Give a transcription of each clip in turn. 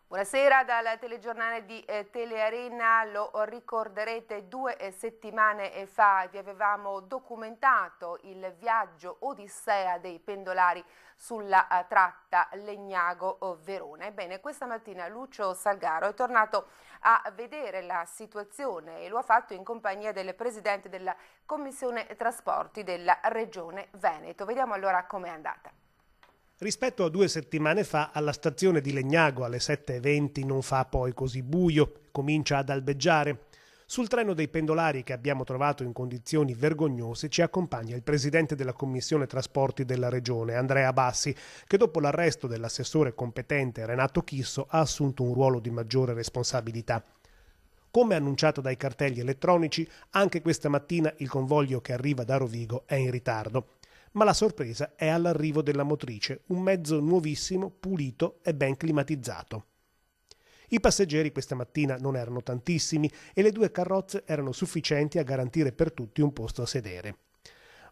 Buonasera dal telegiornale di Telearena. Lo ricorderete, 2 settimane fa vi avevamo documentato il viaggio odissea dei pendolari sulla tratta Legnago-Verona. Ebbene, questa mattina Lucio Salgaro è tornato a vedere la situazione e lo ha fatto in compagnia del presidente della Commissione Trasporti della Regione Veneto. Vediamo allora com'è andata. Rispetto a 2 settimane fa, alla stazione di Legnago alle 7:20 non fa poi così buio, comincia ad albeggiare. Sul treno dei pendolari, che abbiamo trovato in condizioni vergognose, ci accompagna il presidente della Commissione Trasporti della Regione, Andrea Bassi, che dopo l'arresto dell'assessore competente Renato Chisso ha assunto un ruolo di maggiore responsabilità. Come annunciato dai cartelli elettronici, anche questa mattina il convoglio che arriva da Rovigo è in ritardo. Ma la sorpresa è all'arrivo della motrice, un mezzo nuovissimo, pulito e ben climatizzato. I passeggeri questa mattina non erano tantissimi e le 2 carrozze erano sufficienti a garantire per tutti un posto a sedere.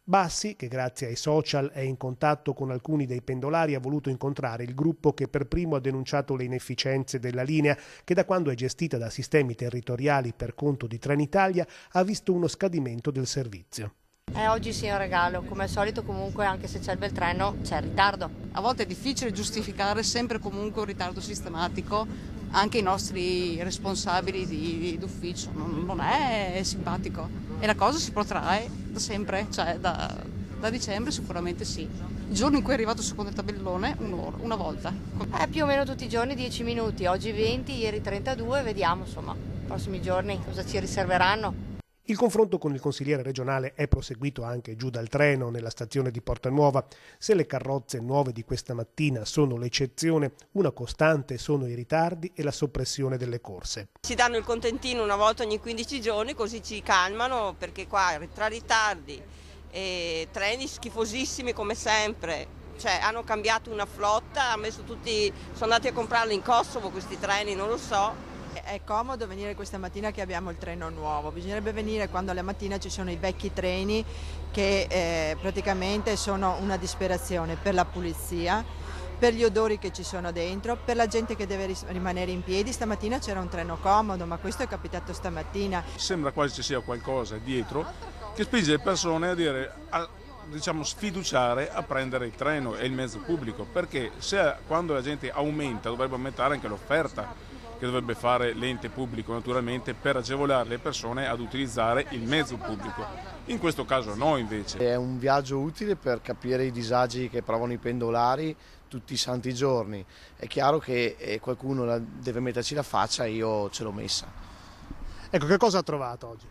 Bassi, che grazie ai social è in contatto con alcuni dei pendolari, ha voluto incontrare il gruppo che per primo ha denunciato le inefficienze della linea, che da quando è gestita da sistemi territoriali per conto di Trenitalia ha visto uno scadimento del servizio. Oggi sì è un regalo, come al solito comunque anche se c'è il bel treno c'è il ritardo. A volte è difficile giustificare sempre comunque un ritardo sistematico, anche i nostri responsabili d'ufficio, non è simpatico e la cosa si protrae da sempre, cioè da dicembre sicuramente sì. Il giorno in cui è arrivato il secondo tabellone, una volta. Più o meno tutti i giorni 10 minuti, oggi 20, ieri 32, vediamo insomma, i prossimi giorni cosa ci riserveranno. Il confronto con il consigliere regionale è proseguito anche giù dal treno, nella stazione di Porta Nuova. Se le carrozze nuove di questa mattina sono l'eccezione, una costante sono i ritardi e la soppressione delle corse. Ci danno il contentino una volta ogni 15 giorni, così ci calmano, perché qua tra ritardi e treni schifosissimi come sempre. Cioè, hanno cambiato una flotta, sono andati a comprarli in Kosovo questi treni, non lo so. È comodo venire questa mattina che abbiamo il treno nuovo, bisognerebbe venire quando alla mattina ci sono i vecchi treni che praticamente sono una disperazione per la pulizia, per gli odori che ci sono dentro, per la gente che deve rimanere in piedi. Stamattina c'era un treno comodo, ma questo è capitato stamattina. Sembra quasi ci sia qualcosa dietro che spinge le persone a dire, sfiduciare a prendere il treno e il mezzo pubblico, perché quando la gente aumenta dovrebbe aumentare anche l'offerta che dovrebbe fare l'ente pubblico naturalmente per agevolare le persone ad utilizzare il mezzo pubblico. In questo caso no, invece. È un viaggio utile per capire i disagi che provano i pendolari tutti i santi giorni. È chiaro che qualcuno deve metterci la faccia e io ce l'ho messa. Ecco, che cosa ha trovato oggi?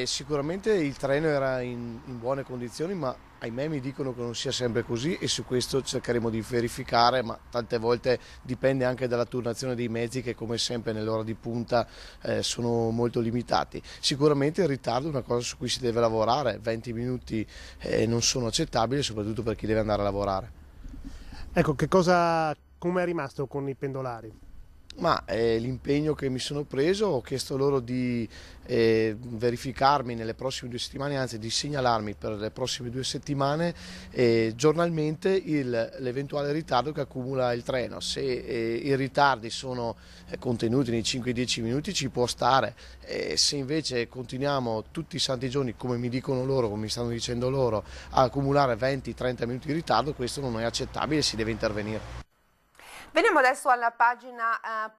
Sicuramente il treno era in buone condizioni, ma ahimè mi dicono che non sia sempre così e su questo cercheremo di verificare, ma tante volte dipende anche dalla turnazione dei mezzi che come sempre nell'ora di punta sono molto limitati. Sicuramente il ritardo è una cosa su cui si deve lavorare, 20 minuti non sono accettabili soprattutto per chi deve andare a lavorare. Ecco, come è rimasto con i pendolari? Ma l'impegno che mi sono preso, ho chiesto loro di verificarmi nelle prossime 2 settimane, anzi di segnalarmi per le prossime 2 settimane giornalmente l'eventuale ritardo che accumula il treno. Se i ritardi sono contenuti nei 5-10 minuti ci può stare, se invece continuiamo tutti i santi giorni, come mi dicono loro, come mi stanno dicendo loro, a accumulare 20-30 minuti di ritardo, questo non è accettabile e si deve intervenire. Veniamo adesso alla pagina